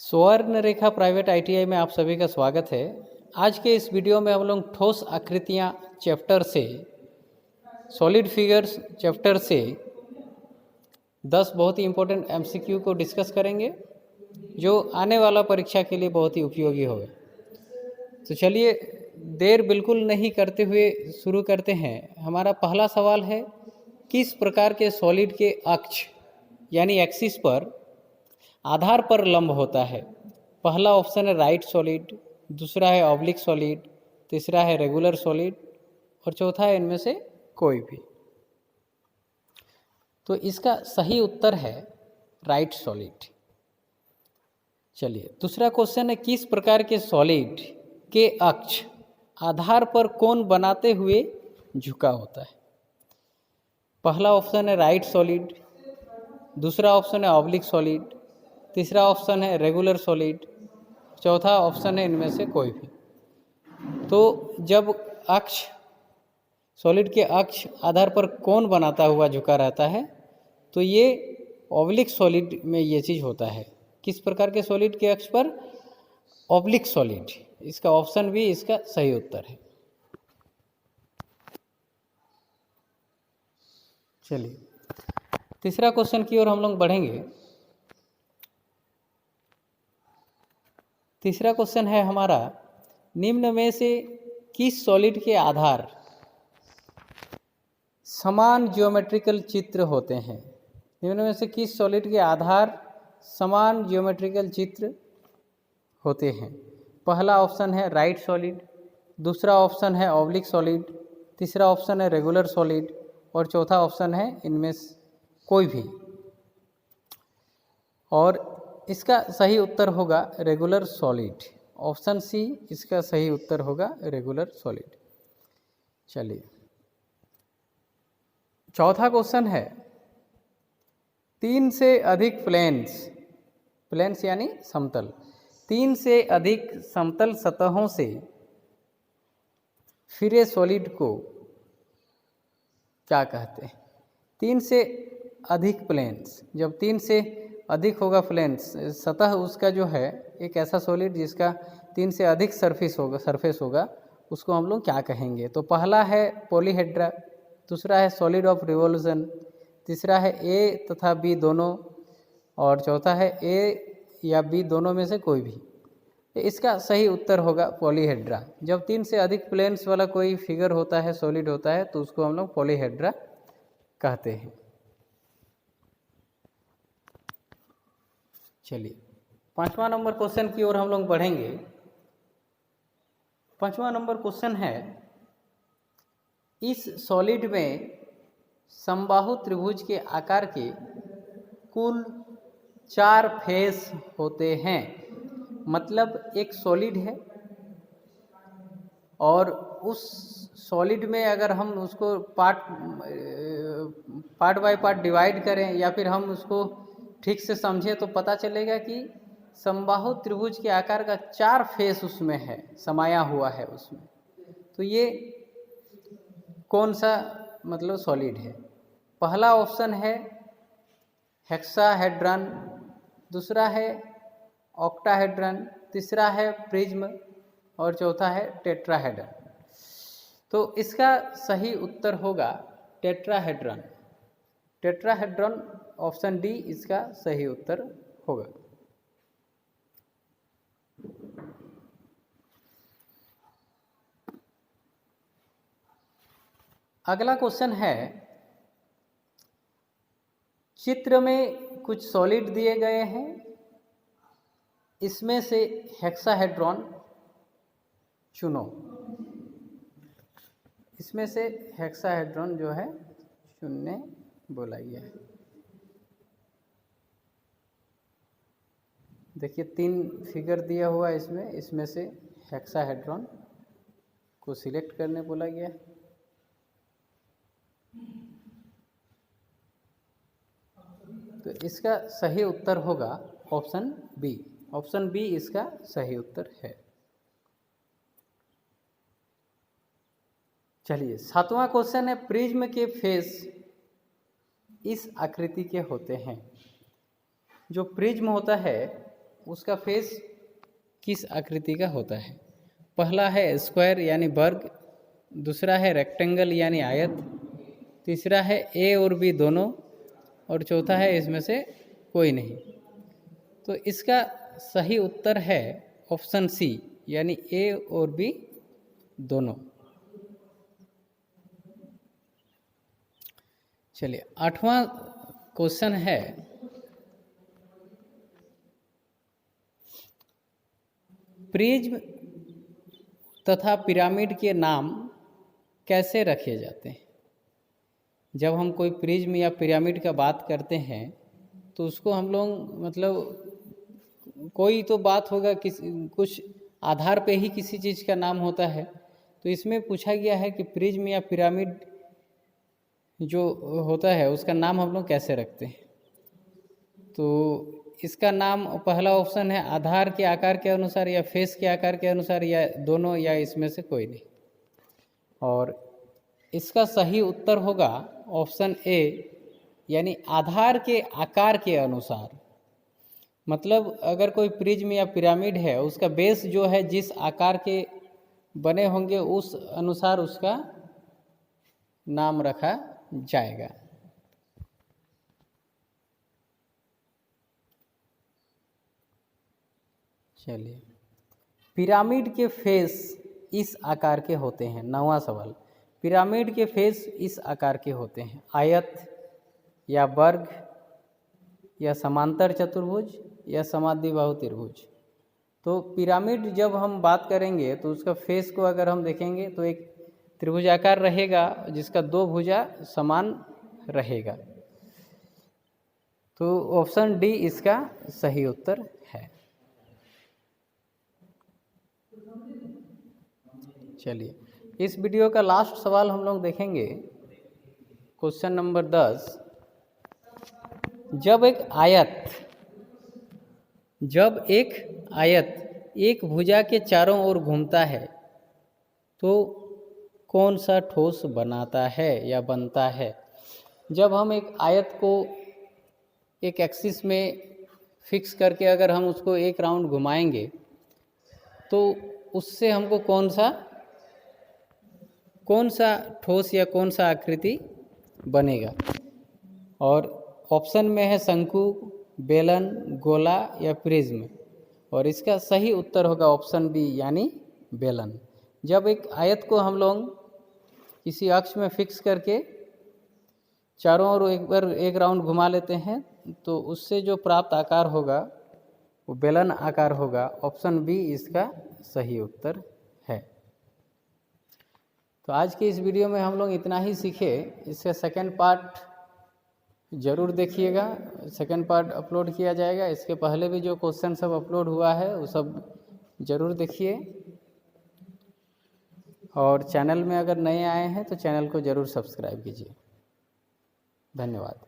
स्वर्ण रेखा private ITI में आप सभी का स्वागत है। आज के इस वीडियो में हम लोग ठोस आकृतियाँ चैप्टर से सॉलिड फिगर्स चैप्टर से 10 बहुत ही इम्पोर्टेंट एमसीक्यू को डिस्कस करेंगे जो आने वाला परीक्षा के लिए बहुत ही उपयोगी होगा। तो चलिए देर बिल्कुल नहीं करते हुए शुरू करते हैं। हमारा पहला सवाल है, किस प्रकार के सॉलिड के अक्ष यानी एक्सिस पर आधार पर लंब होता है? पहला ऑप्शन है राइट सॉलिड, दूसरा है ऑब्लिक सॉलिड, तीसरा है रेगुलर सॉलिड और चौथा है इनमें से कोई भी। तो इसका सही उत्तर है राइट सॉलिड। चलिए दूसरा क्वेश्चन है, किस प्रकार के सॉलिड के अक्ष आधार पर कोण बनाते हुए झुका होता है? पहला ऑप्शन है राइट सॉलिड, दूसरा ऑप्शन है ऑब्लिक सॉलिड, तीसरा ऑप्शन है रेगुलर सॉलिड, चौथा ऑप्शन है इनमें से कोई भी। तो जब अक्ष सॉलिड के अक्ष आधार पर कोण बनाता हुआ झुका रहता है तो ये ऑब्लिक सॉलिड में ये चीज़ होता है। किस प्रकार के सॉलिड के अक्ष पर? Oblique solid. इसका ऑप्शन भी इसका सही उत्तर है। चलिए तीसरा क्वेश्चन की ओर हम लोग बढ़ेंगे। तीसरा क्वेश्चन है हमारा, निम्न में से किस सॉलिड के आधार समान ज्योमेट्रिकल चित्र होते हैं? निम्न में से किस सॉलिड के आधार समान ज्योमेट्रिकल चित्र होते हैं? पहला ऑप्शन है राइट सॉलिड, दूसरा ऑप्शन है ऑब्लिक सॉलिड, तीसरा ऑप्शन है रेगुलर सॉलिड और चौथा ऑप्शन है इनमें से कोई भी। और इसका सही उत्तर होगा रेगुलर सॉलिड। ऑप्शन सी इसका सही उत्तर होगा रेगुलर सॉलिड। चलिए चौथा क्वेश्चन है, 3 से अधिक प्लेन्स यानी समतल, 3 से अधिक समतल सतहों से फिरे सॉलिड को क्या कहते हैं? 3 से अधिक प्लेन्स, जब 3 से अधिक होगा प्लेन्स सतह उसका जो है, एक ऐसा सॉलिड जिसका 3 से अधिक सरफेस होगा उसको हम लोग क्या कहेंगे? तो पहला है पॉलीहेड्रा, दूसरा है सॉलिड ऑफ रिवोल्यूशन, तीसरा है ए तथा बी दोनों और चौथा है ए या बी दोनों में से कोई भी। तो इसका सही उत्तर होगा पॉलीहेड्रा। जब 3 से अधिक प्लेन्स वाला कोई फिगर होता है, सॉलिड होता है, तो उसको हम लोग पॉलीहेड्रा कहते हैं। चलिए पांचवा नंबर क्वेश्चन की ओर हम लोग बढ़ेंगे। पांचवा नंबर क्वेश्चन है, इस सॉलिड में समबाहु त्रिभुज के आकार के कुल 4 फेस होते हैं। मतलब एक सॉलिड है और उस सॉलिड में अगर हम उसको पार्ट बाय पार्ट डिवाइड करें या फिर हम उसको ठीक से समझें तो पता चलेगा कि समबाहु त्रिभुज के आकार का 4 फेस उसमें है, समाया हुआ है उसमें। तो ये कौन सा मतलब सॉलिड है? पहला ऑप्शन है हेक्साहेड्रन, दूसरा है ऑक्टाहेड्रन, तीसरा है प्रिज्म और चौथा है टेट्राहेड्रन। तो इसका सही उत्तर होगा टेट्राहेड्रन। टेट्राहेड्रन ऑप्शन डी इसका सही उत्तर होगा। अगला क्वेश्चन है, चित्र में कुछ सॉलिड दिए गए हैं, इसमें से हेक्साहेड्रॉन चुनो। इसमें से हेक्साहेड्रॉन जो है चुनने बोला गया है। देखिए 3 फिगर दिया हुआ है इसमें से हेक्साहेड्रॉन को सिलेक्ट करने बोला गया है। तो इसका सही उत्तर होगा ऑप्शन बी। ऑप्शन बी इसका सही उत्तर है। चलिए 7वां क्वेश्चन है, प्रिज्म के फेस इस आकृति के होते हैं। जो प्रिज्म होता है उसका फेस किस आकृति का होता है। पहला है स्क्वायर यानी वर्ग, दूसरा है रेक्टेंगल यानी आयत, तीसरा है ए और बी दोनों, और चौथा है इसमें से कोई नहीं। तो इसका सही उत्तर है ऑप्शन सी यानी ए और बी दोनों। चलिए 8वां क्वेश्चन है, प्रिज्म तथा पिरामिड के नाम कैसे रखे जाते हैं। जब हम कोई प्रिज्म या पिरामिड का बात करते हैं तो उसको हम लोग मतलब कोई तो बात होगा, कुछ आधार पे ही किसी चीज़ का नाम होता है। तो इसमें पूछा गया है कि प्रिज्म या पिरामिड जो होता है उसका नाम हम लोग कैसे रखते हैं। तो इसका नाम पहला ऑप्शन है आधार के आकार के अनुसार, या फेस के आकार के अनुसार, या दोनों, या इसमें से कोई नहीं। और इसका सही उत्तर होगा ऑप्शन ए यानी आधार के आकार के अनुसार। मतलब अगर कोई प्रिज्म या पिरामिड है, उसका बेस जो है जिस आकार के बने होंगे उस अनुसार उसका नाम रखा जाएगा। चलिए, पिरामिड के फेस इस आकार के होते हैं। 9वां सवाल, पिरामिड के फेस इस आकार के होते हैं, आयत या वर्ग या समांतर चतुर्भुज या समाद्विबाहु त्रिभुज। तो पिरामिड जब हम बात करेंगे तो उसका फेस को अगर हम देखेंगे तो एक त्रिभुजाकार रहेगा जिसका 2 भुजा समान रहेगा। तो ऑप्शन डी इसका सही उत्तर है। चलिए, इस वीडियो का लास्ट सवाल हम लोग देखेंगे, क्वेश्चन नंबर 10। जब एक आयत एक भुजा के चारों ओर घूमता है तो कौन सा ठोस बनाता है या बनता है। जब हम एक आयत को एक एक्सिस में फिक्स करके अगर हम उसको एक राउंड घुमाएंगे तो उससे हमको कौन सा ठोस या कौन सा आकृति बनेगा। और ऑप्शन में है शंकु, बेलन, गोला या प्रिज्म, और इसका सही उत्तर होगा ऑप्शन बी यानी बेलन। जब एक आयत को हम लोग किसी अक्ष में फिक्स करके चारों ओर एक बार एक राउंड घुमा लेते हैं तो उससे जो प्राप्त आकार होगा वो बेलन आकार होगा। ऑप्शन बी इसका सही उत्तर है। तो आज के इस वीडियो में हम लोग इतना ही सीखे। इसका सेकंड पार्ट ज़रूर देखिएगा, सेकंड पार्ट अपलोड किया जाएगा। इसके पहले भी जो क्वेश्चन सब अपलोड हुआ है वो सब ज़रूर देखिए, और चैनल में अगर नए आए हैं तो चैनल को ज़रूर सब्सक्राइब कीजिए। धन्यवाद।